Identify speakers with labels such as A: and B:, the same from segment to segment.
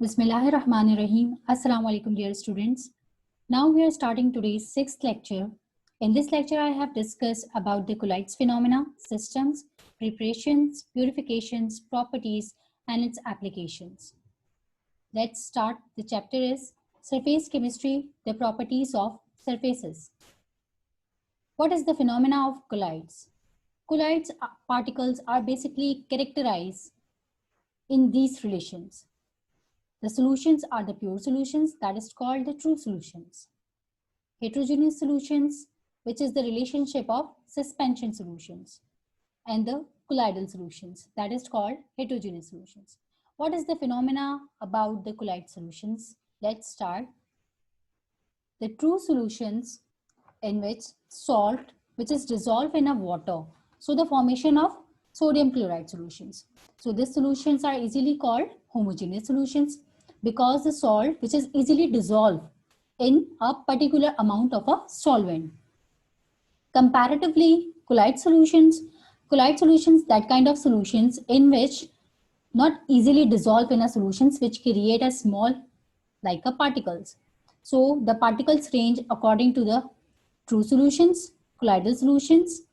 A: Bismillahirrahmanirrahim. Assalamu alaikum, dear students. Now we are starting today's sixth lecture. In this lecture, I have discussed about the colloids phenomena, systems, preparations, purifications, properties, and its applications. Let's start. The chapter is Surface Chemistry, the properties of surfaces. What is the phenomena of colloids? Colloids particles are basically characterized in these relations. The solutions are the pure solutions, that is called the true solutions. Heterogeneous solutions, which is the relationship of suspension solutions, and the colloidal solutions, that is called heterogeneous solutions. What is the phenomena about the colloid solutions? Let's start. The true solutions in which salt, which is dissolved in a water, so the formation of sodium chloride solutions. So these solutions are easily called homogeneous solutions, because the salt which is easily dissolved in a particular amount of a solvent. Comparatively, colloid solutions, that kind of solutions in which not easily dissolve in a solutions, which create a small like a particles. So the particles range according to the true solutions, colloidal solutions,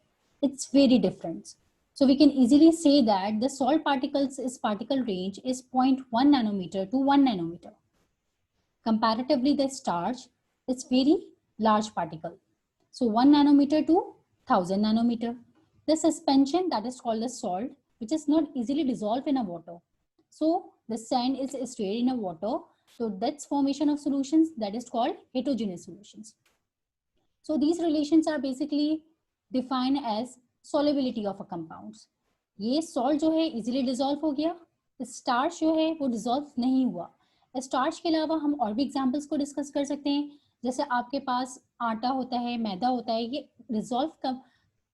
A: it's very different. So we can easily say that the salt particles is particle range is 0.1 nanometer to 1 nanometer. Comparatively, the starch is very large particle. So 1 nanometer to 1000 nanometer. The suspension, that is called the salt, which is not easily dissolved in a water. So the sand is stayed in a water. So that's formation of solutions, that is called heterogeneous solutions. So these relations are basically defined as solubility of a compounds. ये salt जो है easily dissolve हो गया, starch जो है वो dissolve नहीं हुआ. स्टार्च के अलावा हम और भी एग्जाम्पल्स को डिस्कस कर सकते हैं. जैसे आपके पास आटा होता है, मैदा होता है, ये रिजॉल्व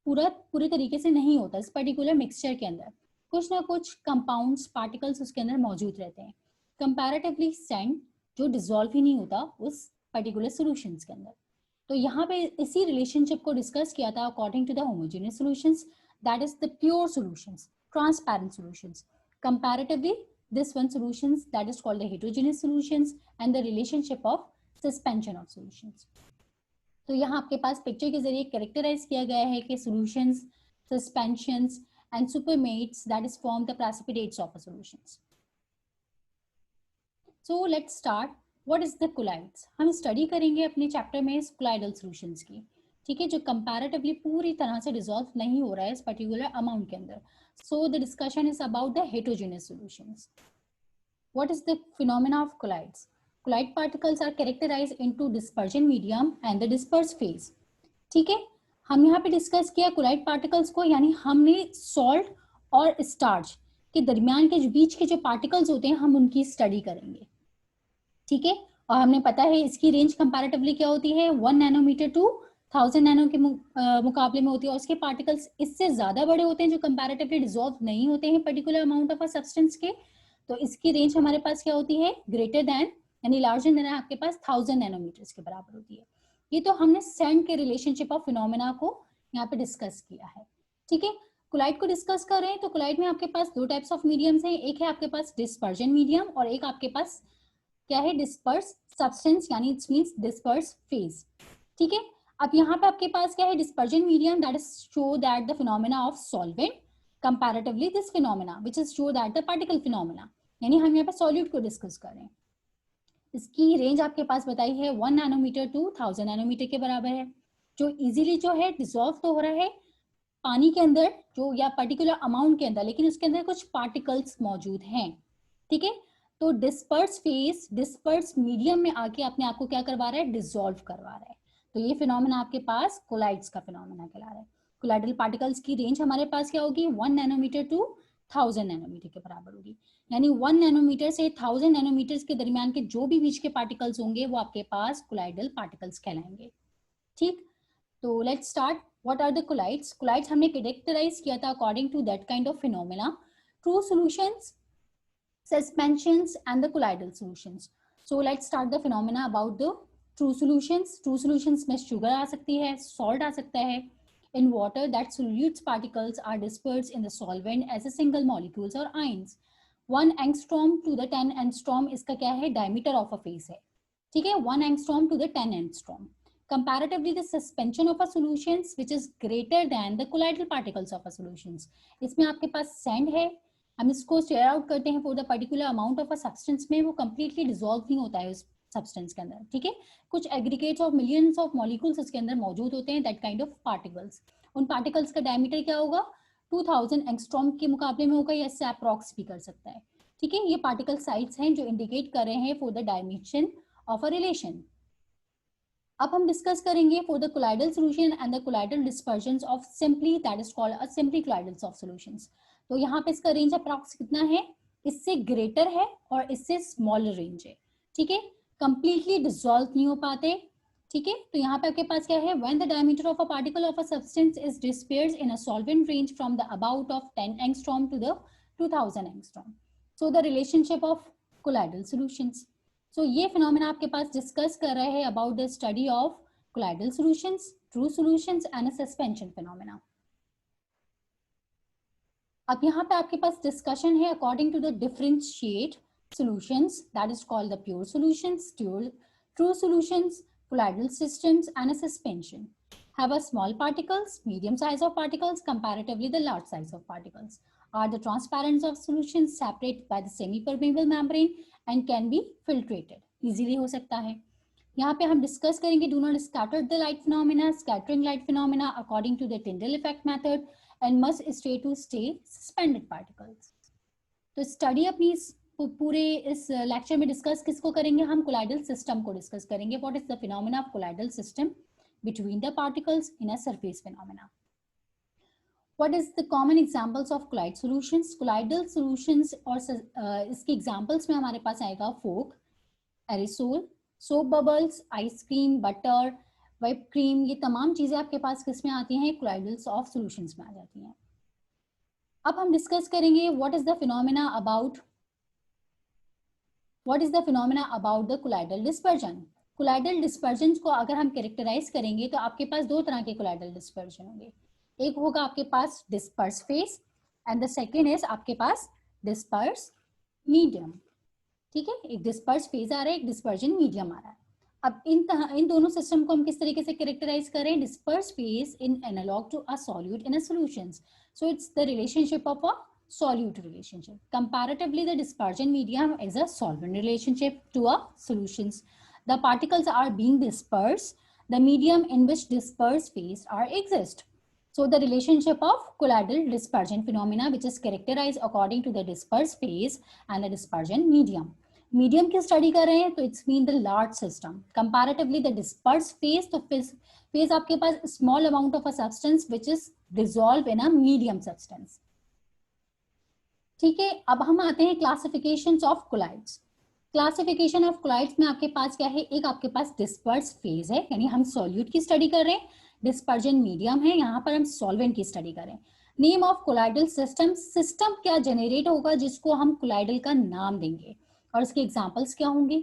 A: पूरे तरीके से नहीं होता. इस पर्टिकुलर मिक्सचर के अंदर कुछ ना कुछ कंपाउंड्स, पार्टिकल्स उसके अंदर मौजूद रहते हैं. कंपैरेटिवली सैंड जो डिजॉल्व ही नहीं होता उस पर्टिकुलर सॉल्यूशंस के अंदर. तो यहाँ पे इसी रिलेशनशिप को डिस्कस किया था according to the homogeneous solutions, that is the pure solutions, transparent solutions. Comparatively this one solutions, that is called the heterogeneous solutions, and the relationship of suspension of solutions. तो यहाँ आपके पास picture के जरिए characterise किया गया है कि solutions, suspensions and supermates, that is form the precipitates of a solutions. So let's start. What is the colloids? हम स्टडी करेंगे अपने चैप्टर में colloidal solutions की, ठीक है, जो कंपैरेटिवली पूरी तरह से डिसॉल्व नहीं हो रहा है इस पर्टिकुलर अमाउंट के अंदर. So the discussion is about the heterogeneous solutions. What is the phenomena of colloids? Colloid particles are characterized into dispersion medium and the disperse phase. ठीक है, हम यहाँ पे डिस्कस किया colloid particles को, यानी हमने salt और starch के दरमियान के बीच के जो particles होते हैं हम उनकी स्टडी करेंगे. ठीक है, और हमने पता है इसकी रेंज कंपैरेटिवली क्या होती है, 1 नैनोमीटर टू 1000 नैनो के मुकाबले में होती है. और उसके पार्टिकल्स इससे ज्यादा बड़े होते हैं जो कंपैरेटिवली डिसॉल्व नहीं होते हैं particular amount of a substance के. तो इसकी रेंज हमारे पास क्या होती है, ग्रेटर देन यानी लार्जर देन आपके पास 1000 नैनोमीटर्स के बराबर होती है. ये तो हमने सैंड के रिलेशनशिप ऑफ फिनोमेना को यहाँ पे डिस्कस किया है. ठीक है, कोलाइड को डिस्कस कर रहे हैं. तो कोलाइड में आपके पास दो टाइप्स ऑफ मीडियम्स हैं. एक है आपके पास डिस्पर्जन मीडियम और एक आपके पास क्या है, डिस्पर्स सब्सटेंस, यानी इट्स मींस डिस्पर्स फेज. ठीक है, अब यहाँ पे आपके पास क्या है, dispersion medium, that is show that the phenomena of solvent comparatively this phenomena which is show that the particle phenomena. यानी हम यहाँ पे सॉल्यूट को डिस्कस कर रहे हैं. इसकी रेंज आपके पास बताई है 1 नैनोमीटर टू 1000 नैनोमीटर के बराबर है. जो इजीली जो है डिसॉल्व तो हो रहा है पानी के अंदर जो या पर्टिकुलर अमाउंट के अंदर, लेकिन उसके अंदर कुछ पार्टिकल्स मौजूद हैं. ठीक है, तो डिस्पर्स फेज, डिस्पर्स मीडियम में आके अपने आप को क्या करवा रहा है, डिसॉल्व करवा रहा है. तो ये फिनोमेना आपके पास कोलाइड्स का फिनोमेना कहला रहा है. कोलाइडल पार्टिकल्स की रेंज हमारे पास क्या होगी, 1 नैनोमीटर टू 1000 नैनोमीटर के बराबर होगी. यानी 1 नैनोमीटर से 1000 नैनोमीटर के दरमियान के जो भी बीच के पार्टिकल्स होंगे वो आपके पास कोलाइडल पार्टिकल्स कहलाएंगे. ठीक, तो let's start. What are the colloids? Colloids हमने कैरेक्टराइज किया था according to that kind of phenomena, true solutions, suspensions and the colloidal solutions. So let's start the phenomena about the true solutions. True solutions में sugar आ सकती है, salt आ सकता है. In water, that solutes particles are dispersed in the solvent as a single molecules or ions. 1 angstrom to the 10 angstrom इसका क्या है, diameter of a face है, ठीक है, 1 angstrom to the 10 angstrom. Comparatively, the suspension of a solutions which is greater than the colloidal particles of a solutions. इसमें आपके पास sand है, हम इसको शेयर आउट करते हैं for the particular amount of a substance में, वो कंप्लीटली डिसॉल्व नहीं होता है उस सब्सटेंस के अंदर, ठीक है. कुछ aggregates of millions of molecules उसके अंदर मौजूद होते हैं, दैट काइंड ऑफ पार्टिकल्स. उन पार्टिकल्स का डायमीटर क्या होगा, 2000 एंगस्ट्रॉम के मुकाबले में होगा, या इससे अप्रॉक्स भी कर सकता है, ठीक है. ये पार्टिकल साइज हैं जो इंडिकेट कर रहे हैं for the dimension of a relation. अब हम डिस्कस करेंगे for the colloidal solution and the colloidal dispersions of simply, that is called a simply colloidals of solutions. तो यहाँ पे इसका रेंज अप्रॉक्स कितना है, इससे ग्रेटर है और इससे स्मॉलर रेंज है, ठीक है. कंप्लीटली डिसॉल्व नहीं हो पाते, ठीक है. तो यहाँ पे आपके पास क्या है, when the diameter of a particle of a substance is disperse in a solvent range from the about of 10 angstrom to the 2000 angstrom. So the relationship of colloidal solutions. So ये फिनोमेना आपके पास discuss कर रहे हैं about the study of colloidal solutions, true solutions and a suspension phenomena. अब यहाँ पे आपके पास डिस्कशन है according to the differentiate solutions, that is called the pure solutions, true solutions, colloidal systems and a suspension. Have a small particles, medium size of particles, comparatively the large size of particles. Are the transparent of solutions separated by the semi-permeable membrane and can be filtrated. Easily हो सकता है. यहाँ पे हम discuss करेंगे do not scatter the light phenomena, scattering light phenomena according to the Tyndall effect method and must stay to stay suspended particles. तो study अपनी पूरे इस लेक्चर में डिस्कस किसको करेंगे हम, कोलाइडल सिस्टम को डिस्कस करेंगे. What is the phenomena of colloidal system between the particles in a surface phenomena. What is the common examples of colloid solutions. Colloidal solutions और इसके एग्जांपल्स में हमारे पास आएगा fog, aerosol, soap bubbles, ice cream, butter, whip cream. ये तमाम चीजें आपके पास किस में आती हैं, कोलाइडल्स ऑफ सॉल्यूशंस में आ जाती हैं. अब हम डिस्कस करेंगे what is the phenomena about the colloidal dispersion. Colloidal dispersion को अगर हम कैरेक्टराइज करेंगे तो आपके पास दो तरह के कोलाइडल डिस्पर्जन होंगे. एक होगा आपके पास disperse phase and the second is आपके पास डिस्पर्स मीडियम, ठीक है. एक डिस्पर्स फेज आ रहा है, एक डिस्पर्जन मीडियम आ रहा है. अब इन दोनों सिस्टम को हम किस तरीके से कैरेक्टराइज करें, disperse phase in analogue to a solute in a solutions. So it's the relationship of a solute relationship. Comparatively, the dispersion medium is a solvent relationship to a solutions. The particles are being dispersed. The medium in which dispersed phase are exist. So the relationship of colloidal dispersion phenomena, which is characterized according to the dispersed phase and the dispersion medium. Medium की study कर रहे हैं तो it's mean the large system. Comparatively the disperse phase, तो phase आपके पास small amount of a substance which is dissolve in a medium substance, ठीक है. अब हम आते हैं classification of colloids. Classification of colloids में आपके पास क्या है, एक आपके पास डिस्पर्स फेज है, यानी हम सॉल्यूट की स्टडी कर रहे हैं. डिस्पर्जन मीडियम है, यहाँ पर हम सॉल्वेंट की स्टडी कर रहे हैं. Name of colloidal system, system क्या जनरेट होगा जिसको हम कोलाइडल का नाम देंगे और इसके एग्जांपल्स क्या होंगे.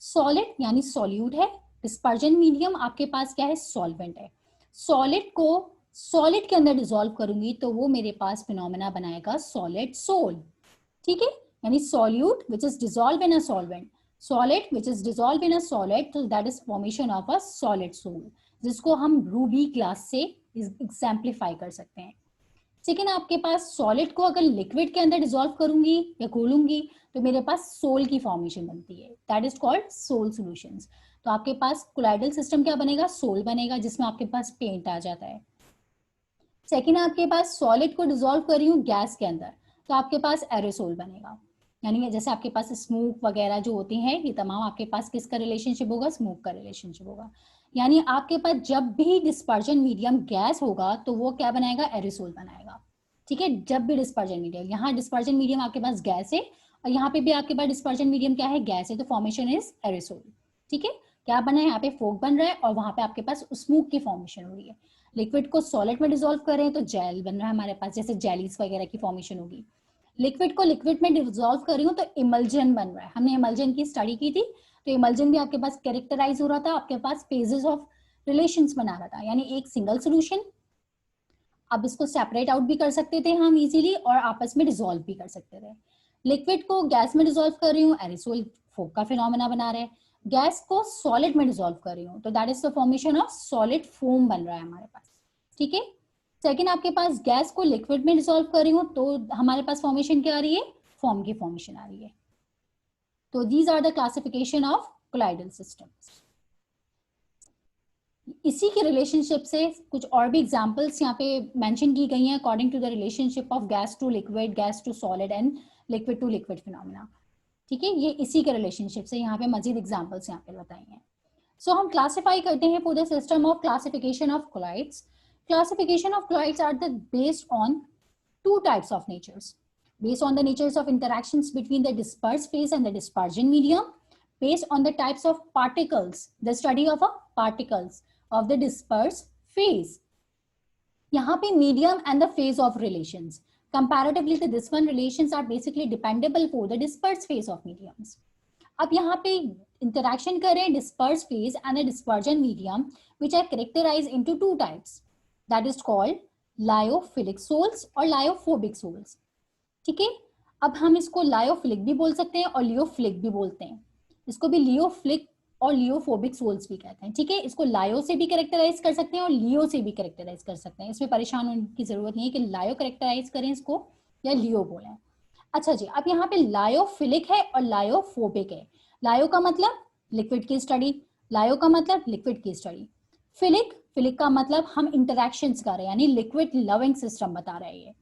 A: सॉलिड यानी सॉल्यूट है, डिस्पर्जन मीडियम आपके पास क्या है, सॉल्वेंट है. सॉलिड को सॉलिड के अंदर डिसॉल्व करूंगी तो वो मेरे पास फिनोमेना बनाएगा सॉलिड सोल, ठीक है. यानी solute which is dissolve in a solvent, solid which is dissolve in a solid, तो that is formation of a solid sol, जिसको हम रूबी ग्लास से एग्जाम्प्लीफाई कर सकते हैं. सेकेंड आपके पास सॉलिड को अगर लिक्विड के अंदर डिसॉल्व करूंगी या घोलूंगी तो मेरे पास सोल की फॉर्मेशन बनती है, that is called sol solutions. तो आपके पास कोलाइडल सिस्टम क्या बनेगा, सोल बनेगा, जिसमें आपके पास पेंट आ जाता है. सेकेंड आपके पास सॉलिड को डिसॉल्व कर रही हूँ गैस के अंदर तो आपके पास एरोसोल बनेगा, यानी जैसे आपके पास स्मोक वगैरह जो होती हैं ये तमाम आपके पास किसका रिलेशनशिप होगा, स्मोक का रिलेशनशिप होगा. यानी आपके पास जब भी डिस्पर्जन मीडियम गैस होगा तो वो क्या बनाएगा, एरोसोल बनाएगा, ठीक है. जब भी डिस्पर्जन मीडियम, यहाँ डिस्पर्जन मीडियम आपके पास गैस है और यहाँ पे भी आपके पास डिस्पर्जन मीडियम क्या है, गैस है, तो फॉर्मेशन इज एरोसोल, ठीक है. क्या बना है, यहाँ पे फोक बन रहा है और वहां पे आपके पास स्मोक की फॉर्मेशन हो रही है. लिक्विड को सॉलिड में डिसॉल्व करें तो जेल बन रहा है हमारे पास, जैसे जेलीज वगैरह की फॉर्मेशन होगी. लिक्विड को लिक्विड में डिसॉल्व कर रही हूँ तो इमल्जन बन रहा है. हमने इमल्जन की स्टडी की थी तो इमल्जन भी आपके पास कैरेक्टराइज हो रहा था, आपके पास फेजेस ऑफ रिलेशंस बना रहा था, यानी एक सिंगल सॉल्यूशन, अब इसको सेपरेट आउट भी कर सकते थे हम इजीली और आपस में डिसॉल्व भी कर सकते थे. लिक्विड को गैस में डिसॉल्व कर रही हूँ, एरिसोल फोक का फिनोमेना बना रहे हैं। गैस को सॉलिड में डिसॉल्व कर रही हूँ, तो that is the formation of solid foam बन रहा है हमारे पास, ठीक है। सेकेंड, आपके पास गैस को लिक्विड में डिसॉल्व कर रही हूँ, तो हमारे पास फॉर्मेशन क्या आ रही है, फॉर्म की फॉर्मेशन आ रही है। तो these are the classification of colloidal systems. इसी के रिलेशनशिप से कुछ और भी एग्जांपल्स यहाँ पे मेंशन की गई हैं according to the relationship of gas to liquid, gas to solid and liquid to liquid phenomena, ठीक है। ये इसी के रिलेशनशिप से यहाँ पे मजीद एग्जांपल्स यहाँ पे बताई हैं। सो हम क्लासिफाई करते हैं for the system of classification of colloids. Classification of colloids are the based on two types of natures, based on the natures of interactions between the dispersed phase and the dispersion medium, based on the types of particles, the study of a particles of the dispersed phase. यहाँ पे medium and the phase of relations. Comparatively to this one, relations are basically dependable for the dispersed phase of mediums. अब यहाँ पे interaction करें dispersed phase and the dispersion medium, which are characterized into two types, that is called lyophilic sols और lyophobic sols, ठीक है। अब हम इसको लायोफिलिक भी बोल सकते हैं और लियोफिलिक भी बोलते हैं, इसको भी लियोफिलिक और लियोफोबिक सोल्स भी कहते हैं, ठीक है। इसको लायो से भी कैरेक्टराइज कर सकते हैं और लियो से भी कैरेक्टराइज कर सकते हैं, इसमें परेशान होने की जरूरत नहीं है कि लायो कैरेक्टराइज करें इसको या लियो बोलें। अच्छा जी, अब यहाँ पे लायोफिलिक है और लायोफोबिक है। लायो का मतलब लिक्विड की स्टडी, लायो का मतलब लिक्विड की स्टडी। फिलिक का मतलब हम इंटरैक्शंस कर रहे हैं, यानी लिक्विड लविंग सिस्टम बता रहे हैं।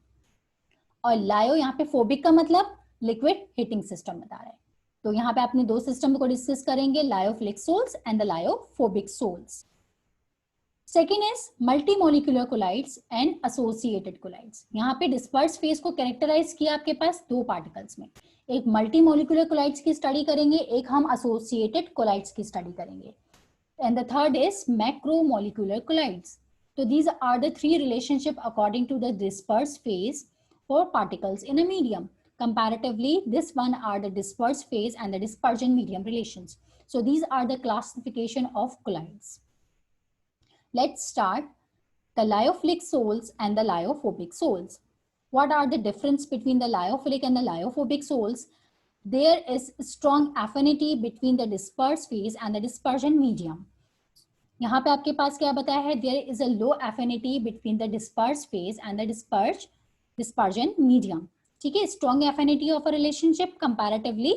A: और लायो यहाँ पे फोबिक का मतलब लिक्विड हीटिंग सिस्टम बता रहे हैं। तो यहाँ पे अपने दो सिस्टम को डिस्कस करेंगे, lyophilic sols and the lyophobic sols. Second is multi molecular colloids and associated colloids. यहाँ पे डिस्पर्स फेज को कैरेक्टराइज किया आपके पास दो पार्टिकल्स में, एक मल्टी मोलिकुलर कोलाइड्स की स्टडी करेंगे, एक हम एसोसिएटेड कोलाइड्स की स्टडी करेंगे। And the third is macromolecular collides. So these are the three relationships according to the dispersed phase for particles in a medium. Comparatively, this one are the dispersed phase and the dispersion medium relations. So these are the classification of collides. Let's start the lyophilic sols and the lyophobic sols. What are the difference between the lyophilic and the lyophobic sols? There is strong affinity between the dispersed phase and the dispersion medium. यहाँ पे आपके पास क्या बताया है, there is a low affinity between the dispersed phase and the dispersion medium, ठीक है। strong affinity of a relationship, comparatively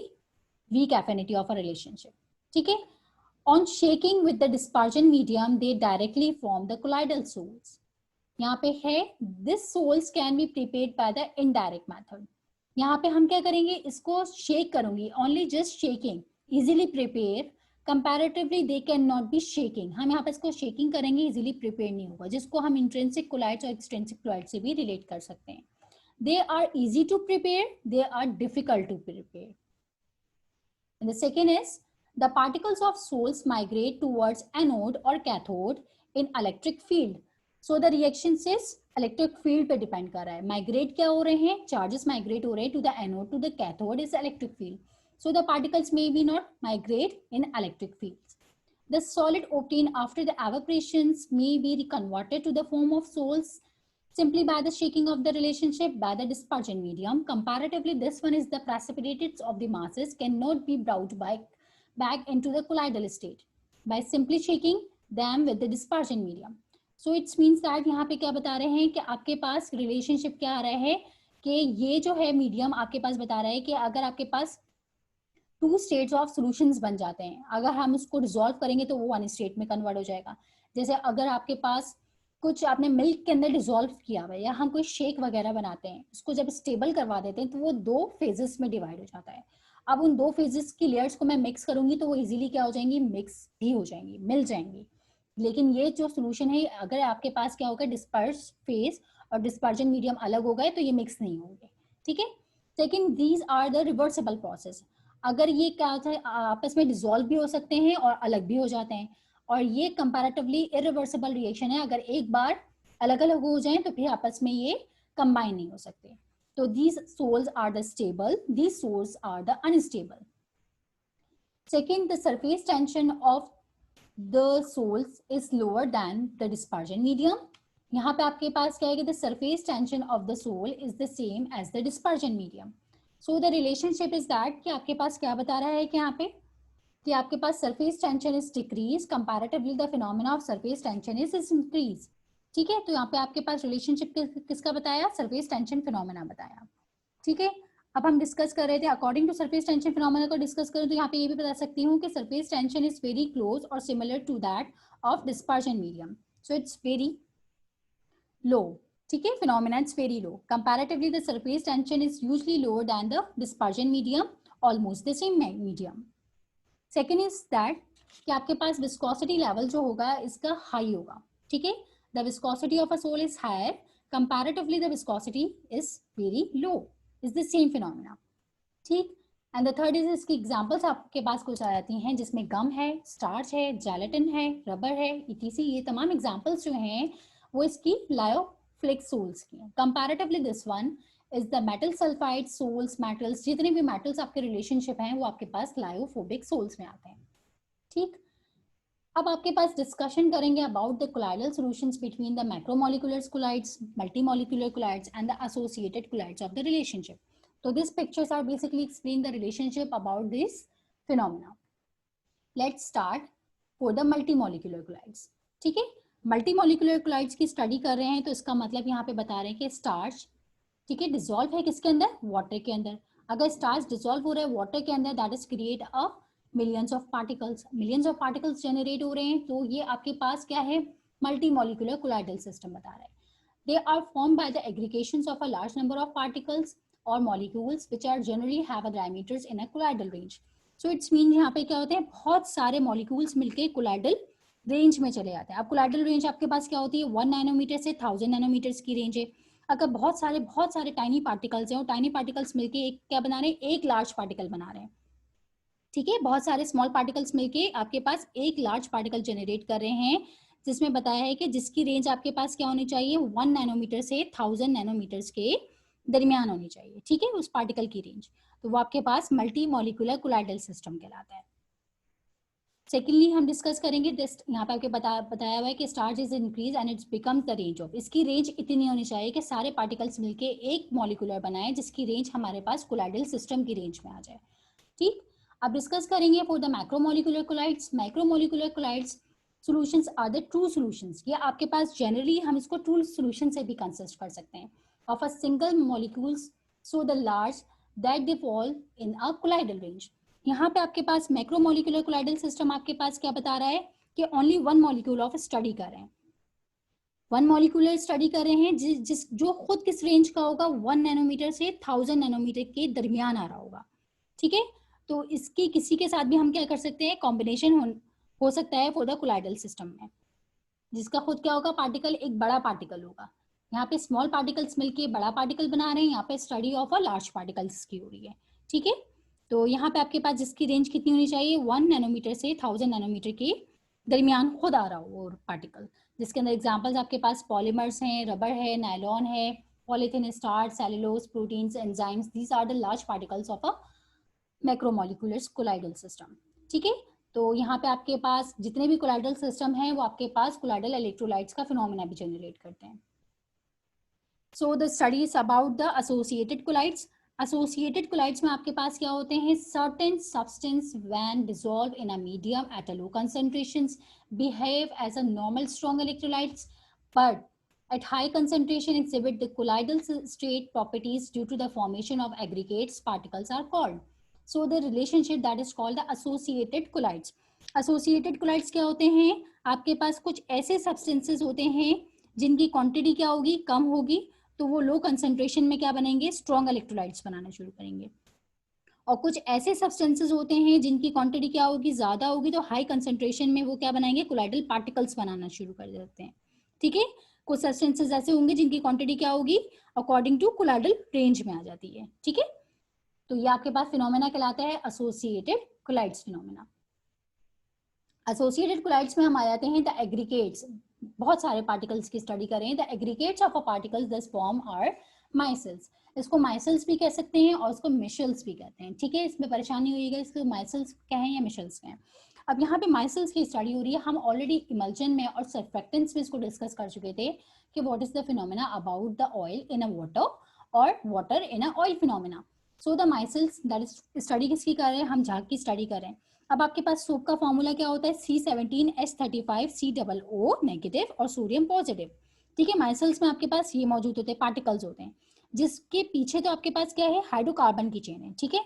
A: weak affinity of a relationship, ठीक है। on shaking with the dispersion medium they directly form the colloidal soles. यहाँ पे है this soles can be prepared by the indirect method. यहाँ पे हम क्या करेंगे, इसको शेक करूंगी, only just shaking easily prepare, comparatively they cannot be shaking. हम यहाँ पे इसको शेकिंग करेंगे, easily prepare नहीं होगा, जिसको हम intrinsic colloids और extrinsic colloids से भी relate कर सकते हैं। They are easy to prepare, they are difficult to prepare. And the second is the particles of soles migrate towards anode or cathode in electric field. So the reaction is electric field पे depend कर रहा है। Migrate क्या हो रहे हैं, charges migrate हो रहे हैं to the anode to the cathode is electric field, so the particles may be not migrate in electric fields. The solid obtained after the evaporations may be converted to the form of soles simply by the shaking of the relationship by the dispersion medium. Comparatively, this one is the precipitates of the masses cannot be brought back into the colloidal state by simply shaking them with the dispersion medium. So it's means that यहाँ पे क्या बता रहे हैं कि आपके पास relationship क्या आ रहा है कि ये जो है मीडियम आपके पास बता रहा है कि अगर आपके पास टू स्टेट्स ऑफ सॉल्यूशंस बन जाते हैं, अगर हम उसको डिसॉल्व करेंगे तो वो वन स्टेट में कन्वर्ट हो जाएगा। जैसे अगर आपके पास कुछ आपने मिल्क के अंदर डिसॉल्व किया हुआ है या हम कोई शेक वगैरह बनाते हैं, उसको जब स्टेबल करवा देते हैं तो वो दो फेजेस में डिवाइड हो जाता है। अब उन दो फेजेस की लेयर्स को मैं मिक्स करूंगी तो वो इजीली क्या हो जाएंगी, मिक्स भी हो जाएंगी, मिल जाएंगी। लेकिन ये जो सोल्यूशन है, अगर आपके पास क्या होगा, डिस्पर्स फेज और डिस्पर्जन मीडियम अलग हो गए तो ये मिक्स नहीं होंगे, ठीक है। Second, these are the reversible process. अगर ये क्या होता है, आपस में डिसॉल्व भी हो सकते हैं और अलग भी हो जाते हैं, और ये कंपैरेटिवली इरिवर्सिबल रिएक्शन है। अगर एक बार अलग अलग हो जाएं तो फिर आपस में ये कंबाइन नहीं हो सकते। तो these sols are the stable, these sols are the unstable. Second, the surface tension of the soles is lower than the dispersion medium. यहाँ पे आपके पास क्या है कि the surface tension of the sole is the same as the dispersion medium. So the relationship is that कि आपके पास क्या बता रहा है कि यहाँ पे कि आपके पास surface tension is decrease comparatively the phenomena of surface tension is increase. ठीक है, तो यहाँ पे आपके पास रिलेशनशिप किसका बताया, सरफेस टेंशन फिनोमेना बताया। ठीक है, अब हम डिस्कस कर रहे थे according to surface tension phenomena को डिस्कस करें तो यहाँ पे ये भी बता सकती हूँ कि surface tension is very close और similar to that of dispersion medium, so it's very low. ठीक है, phenomena is very low comparatively the surface tension is usually lower than the dispersion medium, almost the same medium. Second is that कि आपके पास viscosity level जो होगा इसका high होगा। ठीक है, the viscosity of a sol is higher comparatively the viscosity is very low, is the same phenomena. ठीक, and the third is इसकी एग्जांपल्स आपके पास कुछ आ जाती हैं जिसमें गम है, स्टार्च है, जेलेटिन है, रबर है, इटीसी। ये तमाम एग्जांपल्स जो हैं वो इसकी लायोफिलिक सोल्स की हैं। Comparatively this one is the metal sulphide sols, metals जितने भी मेटल्स आपके रिलेशनशिप हैं वो आपके पास लायोफोबिक सोल्स में आते हैं। ठीक, अब आपके पास डिस्कशन करेंगे about the colloidal solutions between the macromolecular colloids, multimolecular colloids and the associated colloids of the relationship. So these pictures are basically explain the relationship about this phenomena. Let's start for the multimolecular colloids. ठीक है, मल्टीमोलिकुलर collides की study कर रहे हैं तो इसका मतलब यहाँ पे बता रहे हैं कि स्टार्च, ठीक है, डिसॉल्व है किसके अंदर, वाटर के अंदर। अगर स्टार्च डिसॉल्व हो रहा है वाटर के अंदर, that is create a millions of particles generate हो रहे हैं। तो ये आपके पास क्या है, मल्टीमोलिकुलर कोलाइडल सिस्टम बता रहा है। They are form by the aggregations of a large number of particles or molecules which are generally have a diameters in a colloidal range. So it's mean यहाँ पे क्या होते हैं, बहुत सारे molecules मिलके colloidal range में चले जाते हैं। अब colloidal range आपके पास क्या होती है, 1 नैनोमीटर से 1000 नैनोमीटर्स की रेंज है। अगर बहुत सारे टाइनी पार्टिकल्स हैं और टाइनी पार्टिकल्स मिलके एक क्या बना रहे हैं, एक लार्ज पार्टिकल बना रहे हैं। ठीक है, बहुत सारे स्मॉल पार्टिकल्स मिलके आपके पास एक लार्ज पार्टिकल जनरेट कर रहे हैं, जिसमें बताया है कि जिसकी रेंज आपके पास क्या होनी चाहिए, 1 नैनोमीटर से 1000 नैनोमीटर्स के दरमियान होनी चाहिए। ठीक है, उस पार्टिकल की रेंज, तो वो आपके पास मल्टी मॉलिक्यूलर कोलाइडल सिस्टम कहलाता है। सेकेंडली हम डिस्कस करेंगे, यहाँ पे आपके बताया हुआ है कि starch is increase and it's become the range of, इसकी रेंज इतनी होनी चाहिए कि सारे पार्टिकल्स मिलके एक मॉलिक्यूलर बनाए जिसकी रेंज हमारे पास कोलाइडल सिस्टम की रेंज में आ जाए। ठीक, अब डिस्कस करेंगे for the macromolecular colloids. Macromolecular colloids solutions are the true solutions. ये आपके पास जनरली हम इसको ट्रू सॉल्यूशन से भी कंसिडर कर सकते हैं of a single molecules, so the large that they fall in a colloidal range. यहाँ पे आपके पास मैक्रोमोलिकुलर कोलाइडल सिस्टम आपके पास क्या बता रहा है कि only one molecule of study कर रहे हैं, वन मॉलिक्यूलर स्टडी कर रहे हैं जिस जो खुद किस रेंज का होगा, 1 नैनोमीटर से 1000 नैनोमीटर के दरमियान आ रहा होगा। ठीक है, तो इसकी किसी के साथ भी हम क्या कर सकते हैं, कॉम्बिनेशन हो सकता है फॉर द कोलाइडल सिस्टम में, जिसका खुद क्या होगा, पार्टिकल एक बड़ा पार्टिकल होगा। यहाँ पे स्मॉल पार्टिकल्स मिलके बड़ा पार्टिकल बना रहे हैं, यहाँ पे study of a large particles की हो रही है। ठीक है, तो यहाँ पे आपके पास जिसकी रेंज कितनी होनी चाहिए, 1 नैनोमीटर से 1000 नैनोमीटर के दरमियान खुद आ रहा हो और पार्टिकल, जिसके अंदर एग्जांपल्स आपके पास पॉलीमर्स हैं, रबर है, नायलॉन है, polythene, starch, cellulose, proteins, enzymes, these are the large particles of a macromolecular colloidal system. ठीक है, तो यहाँ पे आपके पास जितने भी कोलाइडल सिस्टम हैं वो आपके पास कोलाइडल इलेक्ट्रोलाइट्स का फिनोमेना भी जनरेट करते हैं। So the studies about the associated colloids. Associated colloids में आपके पास क्या होते हैं, certain substance when dissolved in a medium at a low concentrations behave as a normal strong electrolytes, but at high concentration exhibit the colloidal state properties due to the formation of aggregates particles are called. So the relationship that is called the associated colloids. Associated colloids क्या होते हैं, आपके पास कुछ ऐसे substances होते हैं जिनकी क्वांटिटी क्या होगी, कम होगी, तो वो लो कंसंट्रेशन में क्या बनेंगे, स्ट्रॉन्ग इलेक्ट्रोलाइट्स बनाना शुरू करेंगे। और कुछ ऐसे सब्सटेंसेस होते हैं जिनकी क्वांटिटी क्या होगी, ज्यादा होगी, तो हाई कंसंट्रेशन में वो क्या बनाएंगे, कोलाइडल पार्टिकल्स बनाना शुरू कर देते हैं। ठीक है, कुछ सब्सटेंसेस ऐसे होंगे जिनकी क्वांटिटी क्या होगी, अकॉर्डिंग टू कोलाइडल रेंज में आ जाती है। ठीक है, तो ये आपके पास फिनोमेना कहलाता है associated colloids phenomena. Associated colloids में हम आ जाते हैं द एग्रीगेट्स, बहुत सारे पार्टिकल्स की स्टडी करें, the aggregates of a particles this form are micelles. इसको माइसेल्स भी कह सकते हैं और इसको मिशल्स भी कहते हैं। ठीक है, इसमें परेशानी हुईगा इसको माइसेल्स कहें या मिशल्स कहें। अब यहाँ पे माइसेल्स की स्टडी हो रही है, हम ऑलरेडी इमल्जन में और सर्फेक्टेंट्स में इसको डिस्कस कर चुके थे कि what is the phenomena about the oil in a water और water in a oil phenomena. So the micelles, that is study किसकी कर रहे हैं, हम झाग की स्टडी कर रहे हैं। अब आपके पास सोप का फॉर्मूला क्या होता है, C17H35 COO नेगेटिव और सोडियम पॉजिटिव। ठीक है, माइसिल्स में आपके पास ये मौजूद होते हैं, पार्टिकल्स होते हैं, जिसके पीछे तो आपके पास क्या है, हाइड्रोकार्बन की चेन है। ठीक है,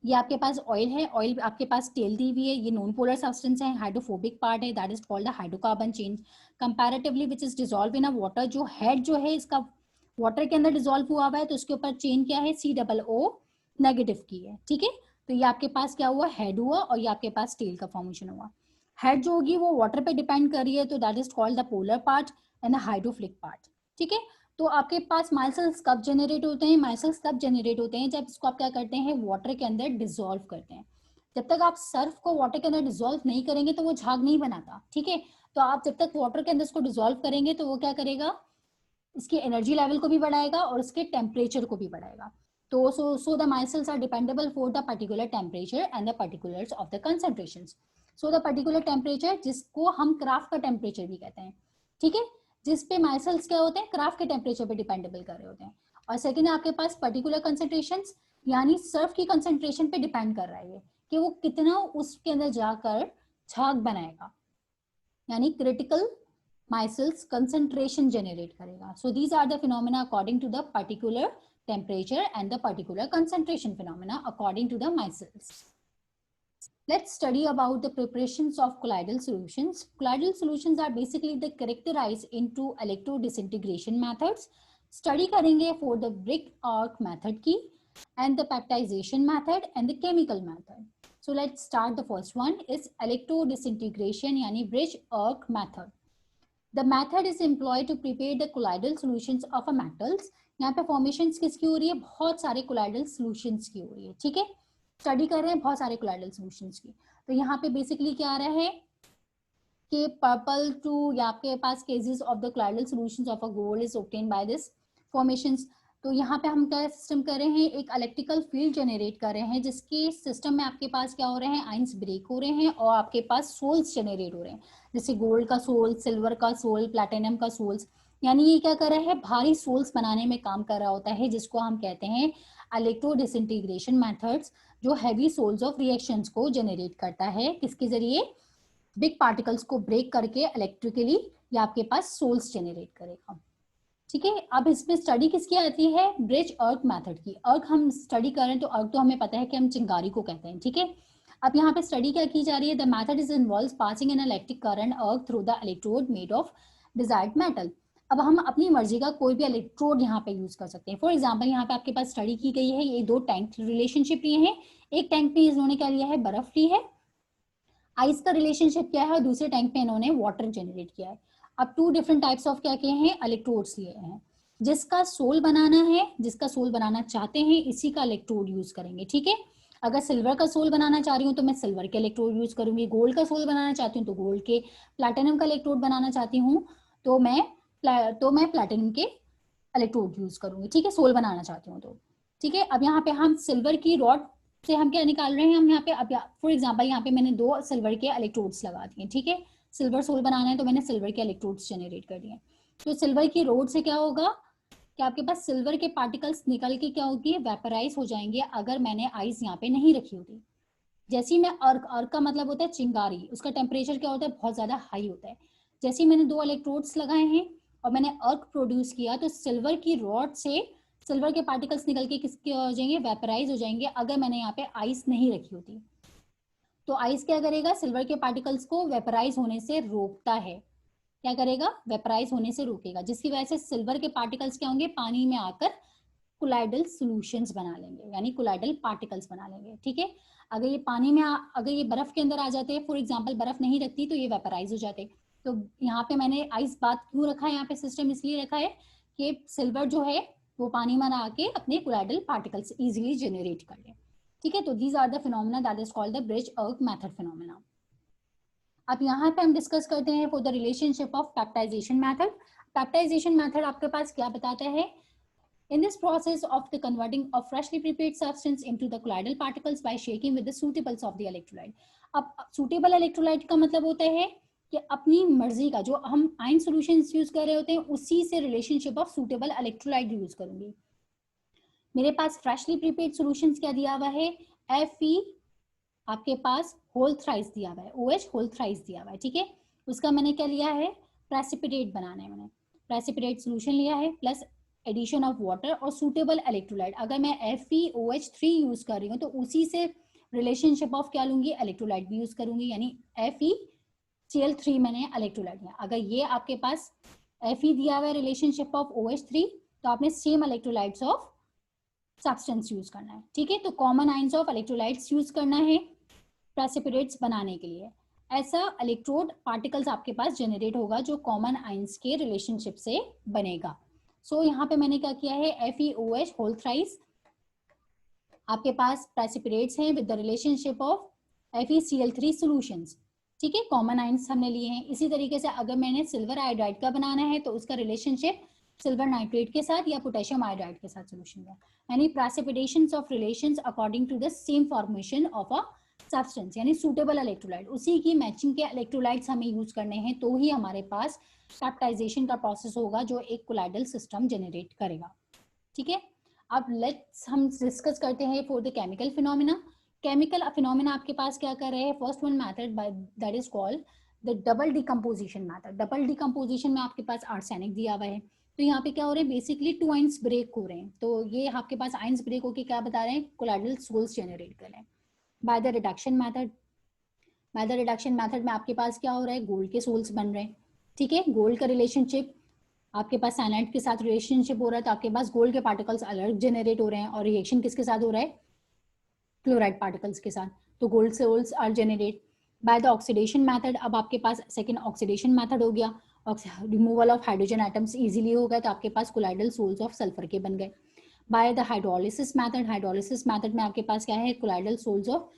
A: ये आपके पास ऑयल है, ऑयल आपके पास टेल दी हुई है, ये नॉन पोलर सब्सटेंस है, हाइड्रोफोबिक पार्ट है, that is called the hydrocarbon chain comparatively which is dissolve in a water. जो हेड जो है इसका वाटर के अंदर डिसॉल्व हुआ हुआ है, तो उसके ऊपर चेन क्या है, COO नेगेटिव की है। ठीक है, तो ये आपके पास क्या हुआ, हेड हुआ, और ये आपके पास टेल का फॉर्मेशन हुआ। हेड जो होगी वो वाटर पे डिपेंड कर रही है, तो that is called the polar part and the hydrophilic part. ठीक है, तो आपके पास माइसेल्स कब जनरेट होते हैं, माइसेल्स तब जनरेट होते हैं जब इसको आप क्या करते हैं, वाटर के अंदर डिसॉल्व करते हैं। जब तक आप सर्फ को वाटर के अंदर डिसॉल्व नहीं करेंगे तो वो झाग नहीं बनाता। ठीक है, तो आप जब तक वाटर के अंदर इसको डिसॉल्व करेंगे तो वो क्या करेगा, इसकी एनर्जी लेवल को भी बढ़ाएगा और इसके टेम्परेचर को भी बढ़ाएगा। तो so the micelles are dependable for the particular temperature and the particulars of the concentrations. So the particular temperature, जिसको हम क्राफ्ट का टेम्परेचर भी कहते हैं। ठीक है, जिस पे माइसेल्स क्या होते हैं, क्राफ्ट के टेम्परेचर पे डिपेंडेबल कर रहे होते हैं। और सेकेंड है आपके पास पर्टिकुलर कंसंट्रेशंस, यानी सर्फ की कंसंट्रेशन पे डिपेंड कर रहा है कि वो कितना उसके अंदर जाकर झाग बनाएगा, यानी क्रिटिकल माइसेल्स कंसंट्रेशन जनरेट करेगा। So these are the phenomena according to the particular temperature and the particular concentration phenomena according to the micelles. Let's study about the preparations of colloidal solutions. Colloidal solutions are basically the characterized into electrodisintegration methods. Study करेंगे for the brick arc method की and the peptidization method and the chemical method. So let's start. The first one is electrodisintegration यानी bridge arc method. The method is employed to prepare the colloidal solutions of a metals. यहाँ पे formations किसकी हो रही है, बहुत सारे colloidal solutions की हो रही है। ठीक है, स्टडी कर रहे हैं बहुत सारे colloidal solutions की। तो यहाँ पे बेसिकली क्या आ रहा है कि पर्पल टू, या आपके पास cases of the colloidal solutions of a gold is obtained by this formations। तो यहाँ पे हम क्या सिस्टम कर रहे हैं, एक इलेक्ट्रिकल फील्ड जनरेट कर रहे हैं, जिसके सिस्टम में आपके पास क्या हो रहे हैं, आयंस ब्रेक हो रहे हैं और आपके पास सोल्स जनरेट हो रहे हैं, जैसे गोल्ड का सोल, सिल्वर का सोल, प्लैटिनम का सोल्स। यानी ये क्या कर रहा है, भारी सोल्स बनाने में काम कर रहा होता है, जिसको हम कहते हैं इलेक्ट्रो डिसइंटीग्रेशन मेथड्स, जो हैवी सोल्स ऑफ रिएक्शंस को जनरेट करता है, किसके जरिए, बिग पार्टिकल्स को ब्रेक करके इलेक्ट्रिकली ये आपके पास सोल्स जनरेट करेगा। ठीक है, अब इसमें स्टडी किसकी आती है, ब्रिज अर्क मेथड की। अर्क हम स्टडी कर रहे हैं तो अर्क तो हमें पता है कि हम चिंगारी को कहते हैं। ठीक है, अब यहाँ पे स्टडी क्या की जा रही है, the method is involve passing an electric current arc through the electrode made of desired metal. अब हम अपनी मर्जी का कोई भी इलेक्ट्रोड यहाँ पे यूज कर सकते हैं। फॉर एग्जाम्पल यहाँ पे आपके पास स्टडी की गई है, ये दो टैंक रिलेशनशिप लिए हैं, एक टैंक में इन्होंने क्या लिया है, बर्फ ली है, आइस का रिलेशनशिप क्या है, और दूसरे टैंक पे इन्होंने वाटर जनरेट किया है। अब टू डिफरेंट टाइप्स ऑफ क्या किए हैं, इलेक्ट्रोड्स लिए हैं। जिसका सोल बनाना है, जिसका सोल बनाना चाहते हैं, इसी का इलेक्ट्रोड यूज करेंगे। ठीक है, अगर सिल्वर का सोल बनाना चाह रही हूँ तो मैं सिल्वर के इलेक्ट्रोड यूज करूंगी, गोल्ड का सोल बनाना चाहती हूँ तो गोल्ड के, प्लैटिनम का इलेक्ट्रोड बनाना चाहती हूँ तो मैं प्लैटिनम के इलेक्ट्रोड यूज करूंगी। ठीक है, सोल बनाना चाहती हूँ तो। ठीक है, अब यहाँ पे हम सिल्वर की रॉड से हम क्या निकाल रहे हैं, हम यहाँ पे अब फॉर एग्जांपल यहाँ पे मैंने दो सिल्वर के इलेक्ट्रोड्स लगा दिए। ठीक है, सिल्वर सोल बनाना है तो मैंने सिल्वर के इलेक्ट्रोड्स जनरेट कर दिए। तो सिल्वर की रोड से क्या होगा कि आपके पास सिल्वर के पार्टिकल्स निकल के क्या होगी, वेपराइज हो जाएंगे, अगर मैंने आइस यहाँ पे नहीं रखी होती। जैसे ही मैं अर्क का मतलब होता है चिंगारी, उसका टेम्परेचर क्या होता है, बहुत ज्यादा हाई होता है। जैसे ही मैंने दो इलेक्ट्रोड्स लगाए हैं और मैंने अर्क प्रोड्यूस किया, तो सिल्वर की रॉड से सिल्वर के पार्टिकल्स निकल के किसके हो जाएंगे, वेपराइज हो जाएंगे, अगर मैंने यहाँ पे आइस नहीं रखी होती। तो आइस क्या करेगा, सिल्वर के पार्टिकल्स को वेपराइज होने से रोकता है। क्या करेगा, वेपराइज होने से रोकेगा, जिसकी वजह से सिल्वर के पार्टिकल्स क्या होंगे, पानी में आकर कोलाइडल सॉल्यूशंस बना लेंगे, यानी कोलाइडल पार्टिकल्स बना लेंगे। ठीक है, अगर ये पानी में अगर ये बर्फ के अंदर आ जाते हैं, फॉर एग्जांपल बर्फ नहीं रखती तो ये वेपराइज हो जाते। तो यहाँ पे मैंने आइस बात क्यों रखा है, यहाँ पे सिस्टम इसलिए रखा है कि सिल्वर जो है वो पानी में आके अपने कोलाइडल पार्टिकल्स इजीली जनरेट कर ले। ठीक है, तो these are the phenomena that is called the bridge arc method phenomena. अब यहाँ पे हम डिस्कस करते हैं for the relationship of peptization method. Peptization method आपके पास क्या बताता है, in this process of the converting of freshly prepared substance into the colloidal particles by shaking with the suitables of the electrolyte। अब suitable electrolyte का मतलब होता है कि अपनी मर्जी का, जो हम आयन सॉल्यूशंस यूज कर रहे होते हैं उसी से relationship of suitable electrolyte use करूंगी। मेरे पास फ्रेशली प्रिपेयर्ड सॉल्यूशंस क्या दिया हुआ है, Fe आपके पास होल थ्राइस दिया हुआ है, OH होल थ्राइस दिया हुआ है, ठीक है। उसका मैंने क्या लिया है, प्रेसिपिटेट बनाना है, मैंने प्रेसिपिटेट सॉल्यूशन लिया है प्लस एडिशन ऑफ वाटर और सूटेबल इलेक्ट्रोलाइट। अगर मैं FeOH3 यूज कर रही हूँ तो उसी से रिलेशनशिप ऑफ क्या लूंगी, इलेक्ट्रोलाइट भी यूज करूंगी, यानी FeCl3 मैंने इलेक्ट्रोलाइट लिया। अगर ये आपके पास Fe दिया हुआ है रिलेशनशिप ऑफ OH3, तो आपने same electrolytes of substance use करना है, ठीक है। तो common ions of electrolytes use करना है प्रेसिपिटेट्स बनाने के लिए। ऐसा इलेक्ट्रोड पार्टिकल्स आपके पास जनरेट होगा जो कॉमन आयंस के रिलेशनशिप से बनेगा। सो यहाँ पे मैंने क्या किया है, FeOH होल थ्राइस आपके पास प्रेसिपिटेट्स हैं with the relationship of FeCl3 solutions, ठीक है। कॉमन आयंस हमने लिए हैं। इसी तरीके से अगर मैंने सिल्वर आयोडाइड का बनाना है तो उसका रिलेशनशिप सिल्वर नाइट्रेट के साथ या पोटेशियम आयोडाइड के साथ सॉल्यूशन का, यानी precipitations of relations according to the same formation of a substance, यानी सूटेबल इलेक्ट्रोलाइट, उसी की मैचिंग के इलेक्ट्रोलाइट्स हमें यूज करने हैं, तो ही हमारे पास कैप्टाइजेशन का प्रोसेस होगा जो एक कोलाइडल सिस्टम जनरेट करेगा, ठीक है। अब लेट्स हम डिस्कस करते हैं for the chemical phenomena. Chemical phenomena आपके पास क्या कर रहे हैं, first one method that is called the double decomposition method. Double decomposition में आपके पास आर्सेनिक दिया हुआ है, तो यहाँ पे क्या हो रहे हैं, बेसिकली 2 आयंस ब्रेक हो रहे हैं, तो ये आपके पास आयंस ब्रेक होके क्या बता रहे हैं, कोलाइडल सोल्स जनरेट कर रहे हैं by the reduction method. By the reduction method में आपके पास क्या हो रहा है, गोल्ड के सोल्स बन रहे हैं, ठीक है। गोल्ड का रिलेशनशिप आपके पास साइनाइड के साथ रिलेशनशिप हो रहा है, तो आपके पास गोल्ड के पार्टिकल्स अलग जनरेट हो रहे हैं, और रिएक्शन किसके साथ हो रहा है, क्लोराइड पार्टिकल्स के साथ, तो gold sols are generate by the oxidation method. अब आपके पास सेकंड ऑक्सीडेशन मेथड हो गया, removal of hydrogen atoms easily हो गए, तो आपके पास कोलाइडल सोल्स ऑफ सल्फर के बन गए। By the hydrolysis method, hydrolysis method में आपके पास क्या है, कोलाइडल सोल्स ऑफ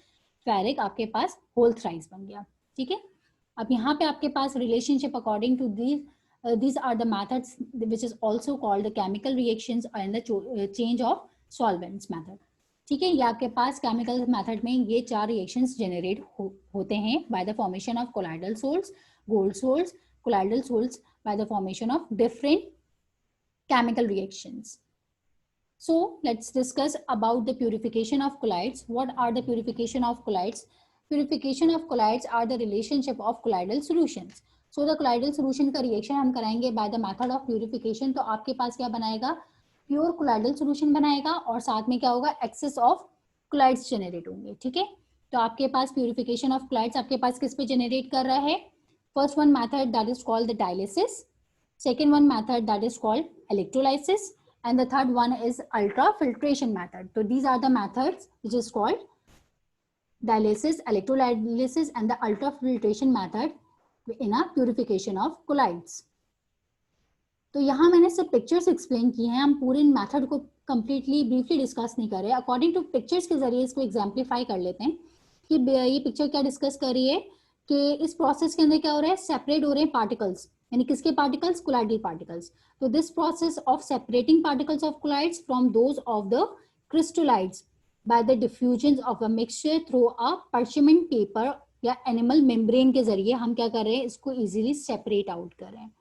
A: फेरिक आपके पास होल थ्राइस बन गया, ठीक है। अब यहाँ पे आपके पास relationship according to these are the methods which is also called the chemical reactions and the change of solvents method, ठीक है। ये आपके पास केमिकल मेथड में ये 4 रिएक्शंस जनरेट होते हैं by the formation of colloidal sols, gold sols, colloidal sols by the formation of different chemical reactions. So let's discuss about the purification of colloids. What are the purification of colloids? Purification of colloids are the relationship of colloidal solutions. So the colloidal solution का reaction हम कराएंगे by the method of purification, तो आपके पास क्या बनाएगा, pure colloidal solution बनाएगा, और साथ में क्या होगा, excess of colloids generate होंगे, ठीक है। तो आपके पास purification of colloids आपके पास किस पे generate कर रहा है, first one method that is called the dialysis, second one method that is called electrolysis, and the third one is ultrafiltration method. So these are the methods which is called dialysis, electrolysis and the ultrafiltration method in a purification of colloids. तो यहाँ मैंने सब pictures explain की हैं, हम पूरे method को completely briefly discuss नहीं कर रहे, अकॉर्डिंग टू पिक्चर्स के जरिए इसको एग्जाम्पलीफाई कर लेते हैं कि ये पिक्चर क्या डिस्कस कर रही है कि इस प्रोसेस के अंदर क्या हो रहा है, सेपरेट हो रहे हैं पार्टिकल्स, यानी किसके पार्टिकल्स, कोलाइडल पार्टिकल्स। तो this process of separating particles of colloids from those of the crystalloids by the diffusion of a mixture through a parchment paper या एनिमल मेम्ब्रेन के जरिए हम क्या कर रहे हैं, इसको इजीली सेपरेट आउट कर रहे हैं।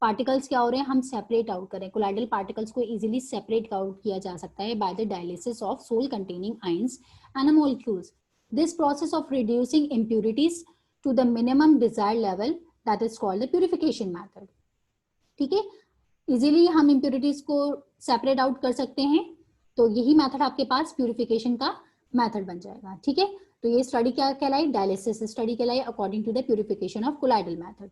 A: पार्टिकल्स क्या हो रहे हैं, हम सेपरेट आउट करें, कोलाइडल पार्टिकल्स को इजीली सेपरेट आउट किया जा सकता है by the dialysis of sol containing ions and molecules. This process of reducing impurities to the minimum desired level that is called the purification method, ठीक है। Easily हम impurities को separate out कर सकते हैं, तो यही मेथड आपके पास प्यूरिफिकेशन का मेथड बन जाएगा, ठीक है। तो ये स्टडी क्या कहलाई, डायलिसिस स्टडी कहलाई according to the purification of colloidal method.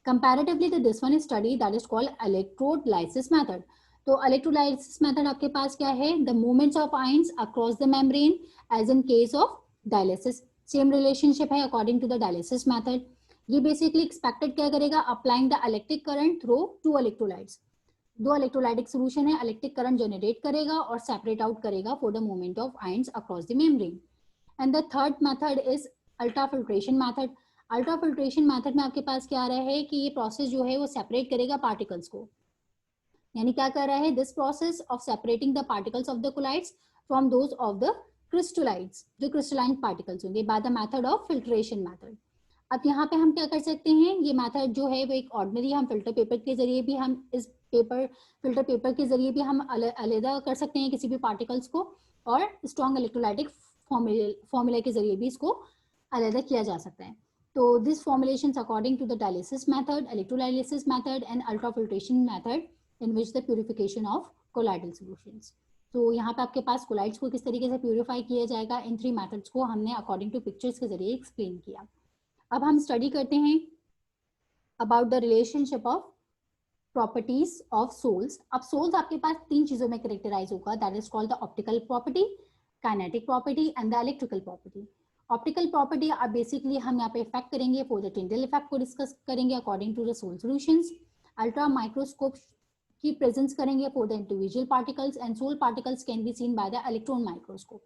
A: Comparatively to this one study that is called electrolysis method. तो electrolysis method आपके पास क्या है, the movements of ions across the membrane as in case of dialysis. Same relationship है according to the dialysis method. ये basically expected क्या करेगा, applying the electric current through two electrolytes. दो इलेक्ट्रोलाइटिक सोल्यूशन है, इलेक्ट्रिक करंट जनरेट करेगा और separate out करेगा for the movement of ions across the membrane. And the third method is ultrafiltration method. Ultrafiltration method में आपके पास क्या आ रहा है कि ये प्रोसेस जो है वो सेपरेट करेगा पार्टिकल्स को, यानी क्या कर रहा है, this process of separating the particles of the colloids from those of the crystalloids, जो क्रिस्टलाइन पार्टिकल्स होंगे, by the method of filtration method. अब यहाँ पे हम क्या कर सकते हैं, ये मेथड जो है वो एक ऑर्डिनरी हम फिल्टर पेपर के जरिए भी हम इस फिल्टर पेपर के जरिए भी हम अलग कर सकते हैं किसी भी पार्टिकल्स को, और स्ट्रॉन्ग इलेक्ट्रोलाइटिक फॉर्मूला के जरिए भी इसको अलग किया जा सकता है. तो this formulations according to the dialysis method, electrolysis method and ultrafiltration method in which the purification of colloidal solutions. तो यहाँ पे आपके पास कोलाइड्स को किस तरीके से प्यूरिफाई किया जाएगा, इन 3 मेथड्स को हमने अकॉर्डिंग टू पिक्चर्स के जरिए एक्सप्लेन किया. अब हम स्टडी करते हैं about the relationship of properties of sols. अब सोल्स आपके पास 3 चीजों में कैरेक्टराइज होगा, that is called the optical property, kinetic property and the electrical property. Optical property अब बेसिकली हम यहाँ पे इफेक्ट करेंगे फॉर द टिंडल इफेक्ट को डिस्कस करेंगे according to the sol solutions. Ultra microscope की प्रेजेंस करेंगे for the individual particles and sol particles can be seen by the electron microscope.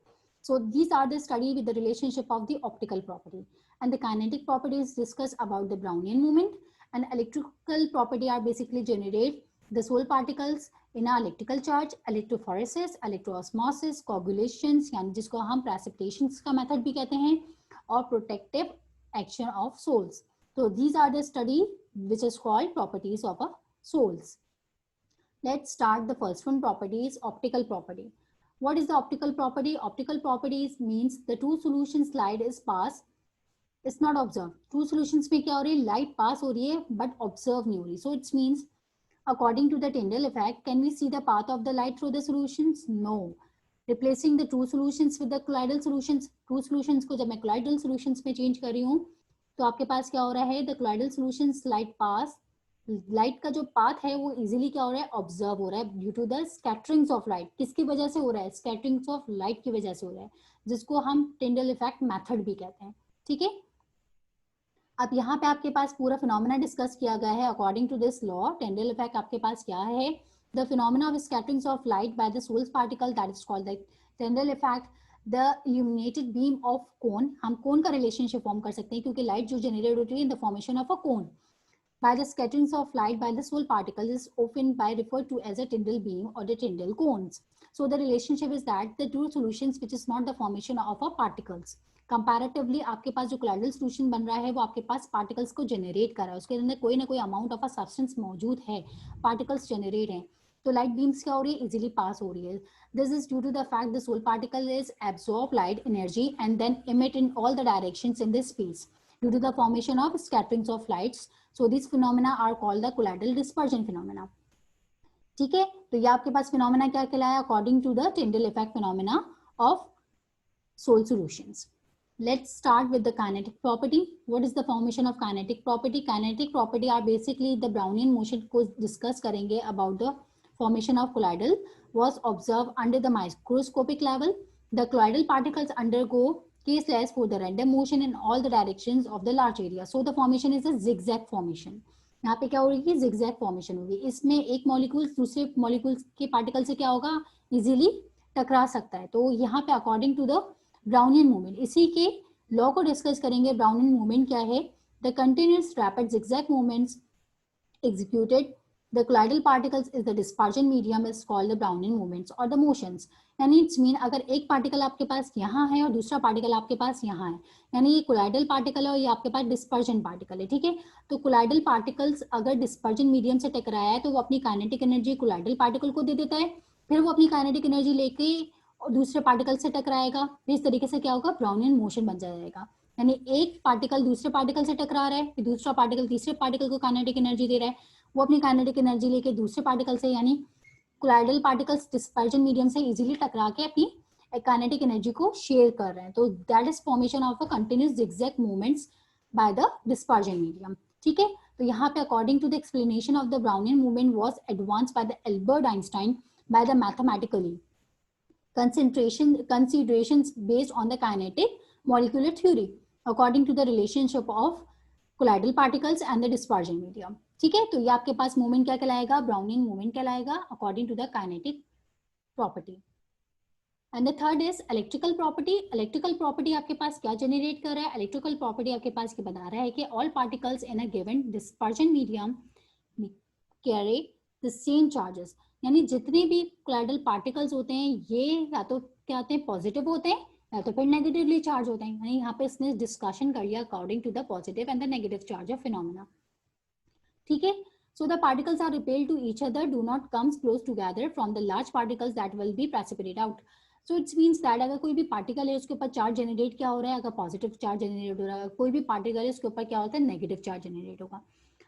A: So these are the study with the relationship of the optical property, and the kinetic properties discuss about the Brownian movement, and electrical property are basically generate the soul particles in a electrical charge, electrophoresis, electroosmosis, coagulations यानी जिसको हम precipitations का method भी कहते हैं, और protective action of souls. So these are the study which is called properties of a souls. Let's start the first one, properties, optical property. What is the optical property? Optical properties means the two solutions light is pass, it's not observed. Two solutions में क्या हो रही है, light pass हो रही है but observe नहीं हो रही. So it means according to the Tyndall effect, can we see the path of the light through the solutions? No. Replacing the two solutions with the colloidal solutions. Two solutions को जब मैं colloidal solutions में change कर रही हूँ तो आपके पास क्या हो रहा है, the colloidal solutions light pass, light का जो पाथ है वो इजीली क्या हो रहा है, ऑब्जर्व हो रहा है due to the scatterings of light. किसकी वजह से हो रहा है, स्कैटरिंग्स ऑफ लाइट की वजह से हो रहा है, जिसको हम टिंडल इफेक्ट मेथड भी कहते हैं. ठीक है, अब यहाँ पे आपके पास पूरा फिनोमेना डिस्कस किया गया है according to this law. Tyndall effect आपके पास क्या है, the phenomena of scatterings of light by the sols particle, that is called the Tyndall effect. The illuminated beam of cone, हम कोन का रिलेशनशिप फॉर्म कर सकते हैं क्योंकि लाइट जो जनरेट होती है in the formation of a cone by the scatterings of light by the soul particles is often by referred to as a Tyndall beam or the Tyndall cones. So the relationship is that the two solutions which is not the formation of a particles. Comparatively आपके पास जो colloidal solution बन रहा है वो आपके पास particles को generate कर रहा है, उसके अंदर कोई ना कोई amount of a substance मौजूद है, particles generate हैं, तो light beams क्या हो रही है, easily pass हो रही है. This is due to the fact the soul particle is absorb light energy and then emit in all the directions in this space due to the formation of scatterings of lights. So these phenomena are called the colloidal dispersion phenomena. ठीक है, तो ये आपके पास phenomena क्या कहलाया, according to the Tyndall effect phenomena of soul solutions. Let's start with the kinetic property. What is the formation of kinetic property? Kinetic property are basically the Brownian motion को discuss करेंगे about the formation of colloidal was observed under the microscopic level. The colloidal particles undergo caseless for the random motion in all the directions of the large area. So the formation is a zigzag formation. यहाँ पे क्या होगी, zigzag formation होगी. इसमें एक molecule दूसरे molecule के particle से क्या होगा, इजीली टकरा सकता है. तो यहाँ पे according to the Brownian movement, इसी के लॉ को डिस्कस करेंगे. ब्राउनियन मूवमेंट क्या है, the continuous rapid zigzag movements executed the colloidal particles is the dispersion medium is called the Brownian movements or the motions. यानी इट्स मीन अगर एक particle आपके पास यहाँ है और दूसरा पार्टिकल आपके पास यहाँ है, यानी ये कोलाइडल पार्टिकल है और ये आपके पास डिस्पर्जन पार्टिकल है. ठीक है, तो कोलाइडल पार्टिकल्स अगर डिस्पर्जन मीडियम से टकराया है तो वो अपनी काइनेटिक एनर्जी कोलाइडल पार्टिकल को दे देता है, फिर वो अपनी काइनेटिक एनर्जी लेके दूसरे पार्टिकल से टकराएगा. इस तरीके से क्या होगा, ब्राउनियन मोशन बन जाएगा. यानी एक पार्टिकल दूसरे पार्टिकल से टकरा रहा है, फिर दूसरा पार्टिकल तीसरे पार्टिकल को काइनेटिक एनर्जी दे रहा है, वो अपनी काइनेटिक एनर्जी लेके दूसरे पार्टिकल से, यानी कोलाइडल पार्टिकल्स डिस्पर्जन मीडियम से इजीली टकरा के अपनी काइनेटिक एनर्जी को शेयर कर रहे हैं. तो that is formation of a continuous zigzag movements by the dispersion medium. ठीक है, तो यहाँ पे according to the explanation of the Brownian movement was advanced by the Albert Einstein by the mathematically considerations based on the kinetic molecular theory according to the relationship of colloidal particles and the dispersion medium. ठीक है, तो ये आपके पास movement क्या कहलाएगा, Brownian movement कहलाएगा according to the kinetic property. And the third is electrical property. Electrical property आपके पास क्या जनरेट कर रहा है, इलेक्ट्रिकल प्रॉपर्टी आपके पास क्या बता रहा है कि all particles in a given dispersion medium carry the same charges. यानी जितने भी कोलाइडल पार्टिकल्स होते हैं ये या तो क्या होते हैं, पॉजिटिव होते हैं या तो फिर नेगेटिवली चार्ज होते हैं. यानी यहाँ पे इसने डिस्कशन कर लिया according to the positive and the negative charge of phenomena. ठीक है, So the particles are repelled to each other, do not come close together from the large particles that will be precipitated out. So it means that अगर कोई भी particle है उसके ऊपर charge generate क्या हो रहा है, अगर पॉजिटिव चार्ज जनरेट हो रहा है, कोई भी पार्टिकल है उसके ऊपर क्या होता है, नेगेटिव चार्ज जनरेट होगा.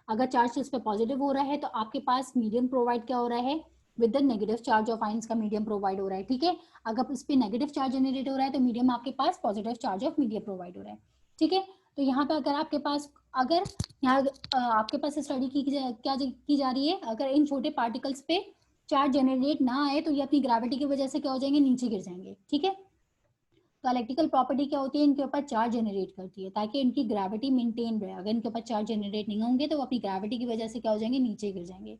A: अगर चार्ज इस पर पॉजिटिव हो रहा है तो आपके पास मीडियम प्रोवाइड क्या हो रहा है, with the negative charge of ions का मीडियम प्रोवाइड हो रहा है. ठीक है, अगर इस पे नेगेटिव चार्ज जनरेट हो रहा है तो मीडियम आपके पास positive charge of medium provide हो रहा है. ठीक है, तो यहाँ पे अगर आपके पास, अगर यहाँ आपके पास स्टडी क्या की जा रही है, अगर इन छोटे पार्टिकल्स पे चार्ज जनरेट ना आए तो ये अपनी ग्रेविटी की वजह से क्या हो जाएंगे, नीचे गिर जाएंगे. ठीक है, तो इलेक्ट्रिकल प्रॉपर्टी क्या होती है, इनके ऊपर चार्ज जनरेट करती है ताकि इनकी ग्रेविटी मेंटेन रहे. अगर इनके ऊपर चार्ज जनरेट नहीं होंगे तो वो अपनी ग्रेविटी की वजह से क्या हो जाएंगे, नीचे गिर जाएंगे.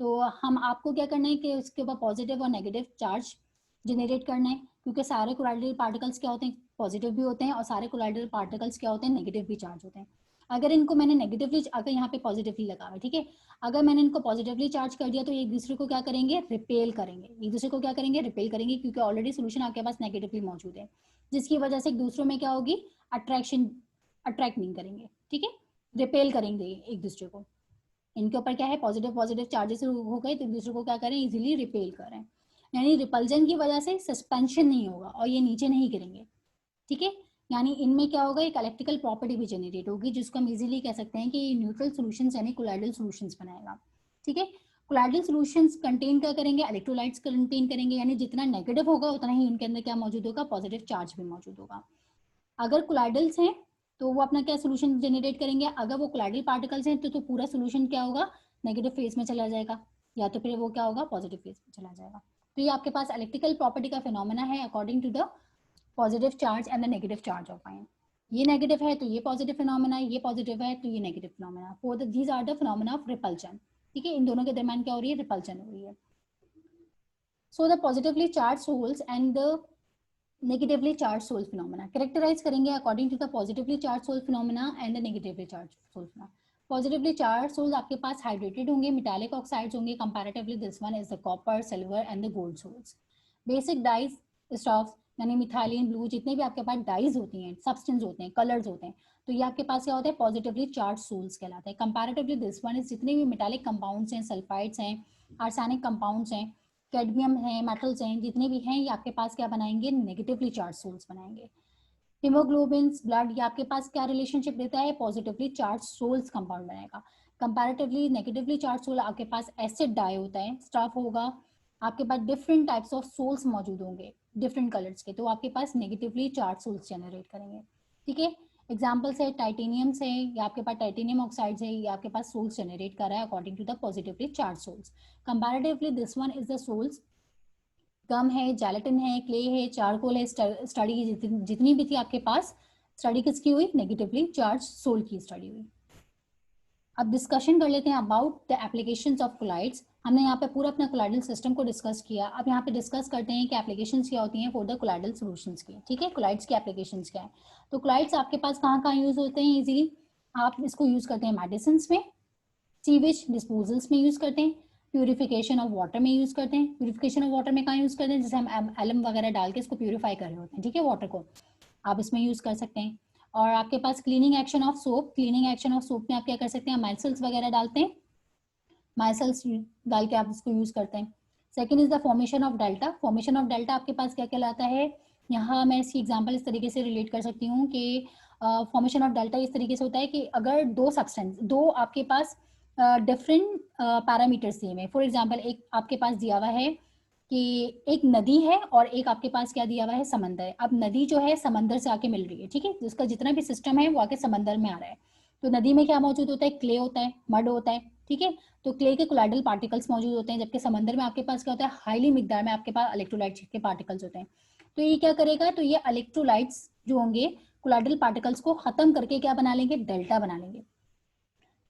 A: तो हम आपको क्या करना है कि उसके ऊपर पॉजिटिव और नेगेटिव चार्ज जनरेट करना है, क्योंकि सारे कोलाइडल पार्टिकल्स क्या होते हैं, पॉजिटिव भी होते हैं, और सारे कोलाइडल पार्टिकल्स क्या होते हैं, नेगेटिव भी चार्ज होते हैं. अगर इनको मैंने नेगेटिवली, अगर यहाँ पे पॉजिटिवली लगा हुआ है, ठीक है, अगर मैंने इनको पॉजिटिवली चार्ज कर दिया तो एक दूसरे को क्या करेंगे, रिपेल करेंगे. एक दूसरे को क्या करेंगे, रिपेल करेंगे, क्योंकि ऑलरेडी सोल्यूशन आपके पास नेगेटिवली मौजूद है, जिसकी वजह से एक दूसरों में क्या होगी, अट्रैक्शन, अट्रैक्ट नहीं करेंगे. ठीक है, रिपेल करेंगे एक दूसरे को. इनके ऊपर क्या है, पॉजिटिव पॉजिटिव चार्जेस हो गए तो एक दूसरे को क्या करें, इजीली रिपेल करें. यानी रिपल्जन की वजह से सस्पेंशन नहीं होगा और ये नीचे नहीं गिरेंगे. ठीक है, यानी इनमें क्या होगा, एक इलेक्ट्रिकल प्रॉपर्टी भी जनरेट होगी जिसको हम इजीली कह सकते हैं कि न्यूट्रल सॉल्यूशंस यानी कोलाइडल सॉल्यूशंस बनाएगा. ठीक है, कोलाइडल सॉल्यूशंस कंटेन क्या करेंगे, इलेक्ट्रोलाइट्स कंटेन करेंगे, यानी जितना नेगेटिव होगा उतना ही उनके अंदर क्या मौजूद होगा, पॉजिटिव चार्ज भी मौजूद होगा. अगर कोलाइडल्स हैं तो वो अपना क्या सोल्यूशन जनरेट करेंगे, अगर वो कोलाइडल पार्टिकल्स हैं तो पूरा सोल्यूशन क्या होगा, नेगेटिव फेज में चला जाएगा, या तो फिर वो क्या होगा, पॉजिटिव फेज में चला जाएगा. तो ये आपके पास इलेक्ट्रिकल प्रॉपर्टी का फिनोमेना है according to the positive charge and the negative charge of ion. ये नेगेटिव है तो ये पॉजिटिव फिनोमेना, ये पॉजिटिव है तो ये negative phenomena. For these are the phenomena of repulsion. ठीक है, इन दोनों के दरमियान क्या हो रही है, रिपल्शन हो रही है. So the positively charge sols and the negatively charged soul phenomena characterize करेंगे according to the positively charged soul phenomena and the negatively charged soul phenomena. Positively charged souls आपके पास hydrated होंगे, metallic oxides होंगे. Comparatively this one is the copper, silver and the gold souls. Basic dyes stuffs यानी methylene, blue, जितने भी आपके पास dies होती हैं, substance होते हैं, कलर्स होते हैं, तो ये आपके पास क्या होता है, पॉजिटिवली चार्ज सोल्स कहलाते हैं. कंपैरेटिवली दिस वन इज जितने भी मेटालिक कंपाउंड्स हैं, सल्फाइड्स हैं, आर्सेनिक कंपाउंड्स हैं, कैडमियम है, मेटल्स हैं, जितने भी हैं ये आपके पास क्या बनाएंगे, नेगेटिवली चार्ज सोल्स बनाएंगे. हीमोग्लोबिन, ब्लड, ये आपके पास क्या रिलेशनशिप देता है, पॉजिटिवली चार्ज सोल्स कंपाउंड बनाएगा. कंपैरेटिवली नेगेटिवली चार्ज सोल आपके पास एसिड डाई होता है, स्टफ होगा, आपके पास डिफरेंट टाइप्स ऑफ सोल्स मौजूद होंगे डिफरेंट कलर्स के, तो आपके पास नेगेटिवली चार्ज सोल्स जनरेट करेंगे. ठीक है, एग्जाम्पल्स है टाइटेनियम से, या आपके पास टाइटेनियम ऑक्साइड्स है, ये आपके पास सोल्स जनरेट कर रहा है according to the positively charge sols. Comparatively this one is the sols gum है, जेलेटिन है, क्ले है, चारकोल है. स्टडी जितनी भी थी आपके पास, स्टडी किसकी हुई, नेगेटिवली चार्ज सोल की स्टडी हुई. अब डिस्कशन कर लेते हैं about the applications of colloids. हमने यहाँ पे पूरा अपना कोलाइडल सिस्टम को डिस्कस किया. अब यहाँ पे डिस्कस करते हैं कि एप्लीकेशंस क्या होती हैं फॉर द कोलाइडल सॉल्यूशंस की. ठीक है, कोलाइड्स की एप्लीकेशंस क्या है. तो कोलाइड्स आपके पास कहाँ कहाँ यूज होते हैं इजीली, आप इसको यूज करते हैं मेडिसिन में, सीवेज डिस्पोजल्स में यूज करते हैं, प्यूरिफिकेशन ऑफ वाटर में यूज करते हैं. प्यूरिफिकेशन ऑफ वाटर में कहाँ यूज करते हैं, जैसे हम एलम वगैरह डाल के इसको प्यूरिफाई कर रहे होते हैं. ठीक है, वाटर को आप इसमें यूज कर सकते हैं. और आपके पास cleaning action of soap, cleaning action of soap में आप क्या कर सकते हैं, माइसल्स वगैरह डालते हैं, माइसल्स डाल के आप इसको यूज करते हैं. Second is the formation of delta. Formation of delta आपके पास क्या कहलाता है, यहाँ मैं इसकी एग्जांपल इस तरीके से रिलेट कर सकती हूँ कि फॉर्मेशन ऑफ डेल्टा इस तरीके से होता है कि अगर दो सब्सटेंस, दो आपके पास डिफरेंट पैरामीटर्स दिए हुए, फॉर एग्जांपल एक आपके पास दिया हुआ है कि एक नदी है और एक आपके पास क्या दिया हुआ है, समंदर है. अब नदी जो है समंदर से आके मिल रही है. ठीक है, जिसका जितना भी सिस्टम है वो आके समंदर में आ रहा है. तो नदी में क्या मौजूद होता है, क्ले होता है, मड होता है. ठीक है, तो क्ले के कोलाइडल पार्टिकल्स मौजूद होते हैं, जबकि समंदर में आपके पास क्या होता है, हाईली मिकदार में आपके पास इलेक्ट्रोलाइट्स के पार्टिकल्स होते हैं. तो ये क्या करेगा, तो ये इलेक्ट्रोलाइट्स जो होंगे कोलाइडल पार्टिकल्स को खत्म करके क्या बना लेंगे, डेल्टा बना लेंगे.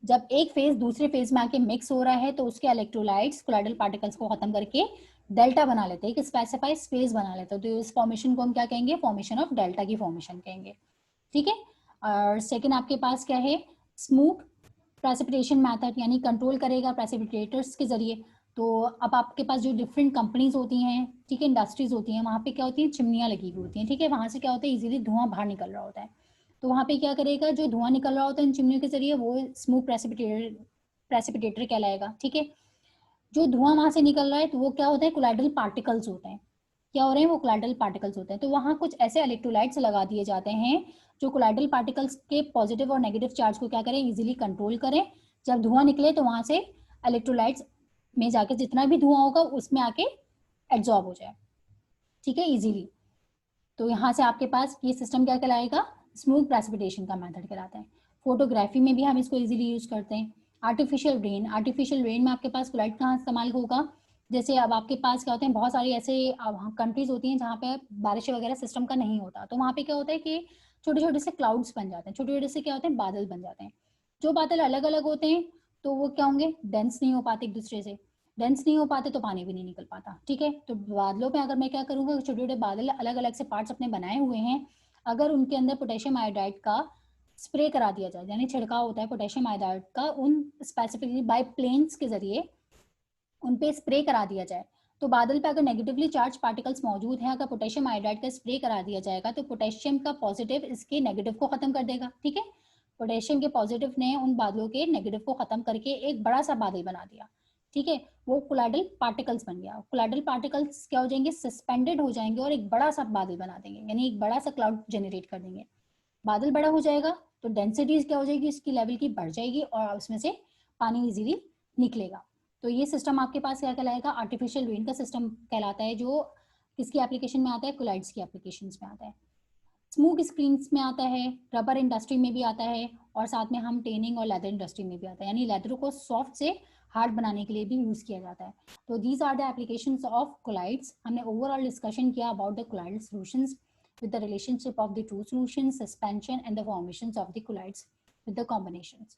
A: जब एक फेज दूसरे फेज में आके मिक्स हो रहा है तो उसके इलेक्ट्रोलाइट्स कोलाइडल पार्टिकल्स को खत्म करके डेल्टा बना लेते हैं, एक स्पेसिफाइड स्पेस बना लेते हैं. तो इस फॉर्मेशन को हम क्या कहेंगे, फॉर्मेशन ऑफ डेल्टा की फॉर्मेशन कहेंगे. ठीक है, और सेकंड आपके पास क्या है, स्मूथ प्रेसिपिटेशन मेथड, यानी कंट्रोल करेगा प्रेसिपिटेटर्स के जरिए. तो अब आपके पास जो डिफरेंट कंपनीज होती हैं, ठीक है, इंडस्ट्रीज होती हैं, वहाँ पे क्या होती है, चिमनियाँ लगी हुई होती हैं. ठीक है, वहाँ से क्या होता है, इजीली धुआं बाहर निकल रहा होता है. तो वहाँ पे क्या करेगा, जो धुआं निकल रहा होता है इन चिमनियों के जरिए, वो स्मूथ प्रेसिपिटेटर प्रेसिपिटेटर कहलाएगा, ठीक है। जो धुआं वहां से निकल रहा है तो वो क्या होता है, कोलाइडल पार्टिकल्स होते हैं। क्या हो रहे हैं, वो कोलाइडल पार्टिकल्स होते हैं। तो वहां कुछ ऐसे इलेक्ट्रोलाइट्स लगा दिए जाते हैं जो कोलाइडल पार्टिकल्स के पॉजिटिव और नेगेटिव चार्ज को क्या करें, इजीली कंट्रोल करें। जब धुआं निकले तो वहां से इलेक्ट्रोलाइट्स में जाके जितना भी धुआं होगा उसमें आके एब्जॉर्ब हो जाए, ठीक है, इजीली। तो यहाँ से आपके पास ये सिस्टम क्या कहलाएगा, स्मूथ प्रेसिपिटेशन का मेथड कहलाता है। फोटोग्राफी में भी हम इसको इजीली यूज करते हैं। आर्टिफिशियल रेन में आपके पास कोलाइड कहाँ इस्तेमाल होगा, जैसे अब आपके पास क्या होते हैं, बहुत सारी ऐसे कंट्रीज होती हैं जहाँ पे बारिश वगैरह सिस्टम का नहीं होता, तो वहाँ पे क्या होता है कि छोटे छोटे से क्लाउड्स बन जाते हैं, छोटे छोटे से क्या होते हैं, बादल बन जाते हैं। जो बादल अलग अलग होते हैं तो वो क्या होंगे, डेंस नहीं हो पाते एक दूसरे से। डेंस नहीं हो पाते तो पानी भी नहीं निकल पाता, ठीक है। तो बादलों में अगर मैं क्या करूंगा, छोटे छोटे बादल अलग अलग से पार्ट्स अपने बनाए हुए हैं, अगर उनके अंदर पोटेशियम आयोडाइड का स्प्रे करा दिया जाए, यानी छिड़काव होता है पोटेशियम आयोडाइड का उन स्पेसिफिकली बाय प्लेन्स के जरिए उन पे स्प्रे करा दिया जाए, तो बादल पे अगर नेगेटिवली चार्ज पार्टिकल्स मौजूद हैं, अगर पोटेशियम आयोडाइड का स्प्रे करा दिया जाएगा तो पोटेशियम का पॉजिटिव इसके नेगेटिव को खत्म कर देगा, ठीक है। पोटेशियम के पॉजिटिव ने उन बादलों के नेगेटिव को खत्म करके एक बड़ा सा बादल बना दिया, ठीक है। वो कोलाइडल पार्टिकल्स बन गया। कोलाइडल पार्टिकल्स क्या हो जाएंगे, सस्पेंडेड हो जाएंगे और एक बड़ा सा बादल बना देंगे, यानी एक बड़ा सा क्लाउड जनरेट कर देंगे। बादल बड़ा हो जाएगा तो डेंसिटी क्या हो जाएगी, उसकी लेवल की बढ़ जाएगी और उसमें से पानी इजीली निकलेगा। तो ये सिस्टम आपके पास क्या कहलाएगा, आर्टिफिशियल रेन का सिस्टम कहलाता है, जो किसकी एप्लीकेशन में आता है, कोलाइड्स की एप्लीकेशन में आता है। स्मोक स्क्रीन्स में आता है, रबर इंडस्ट्री में भी आता है, और साथ में हम टेनिंग और लेदर इंडस्ट्री में भी आता है, यानी लेदर को सॉफ्ट से हार्ड बनाने के लिए भी यूज किया जाता है। तो these are the applications of colloids. हमने ओवरऑल डिस्कशन किया about the colloidal solutions with the relationship of the two solutions, suspension, and the formations of the colloids with the combinations.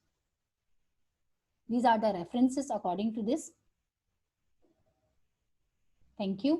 A: These are the references according to this. Thank you.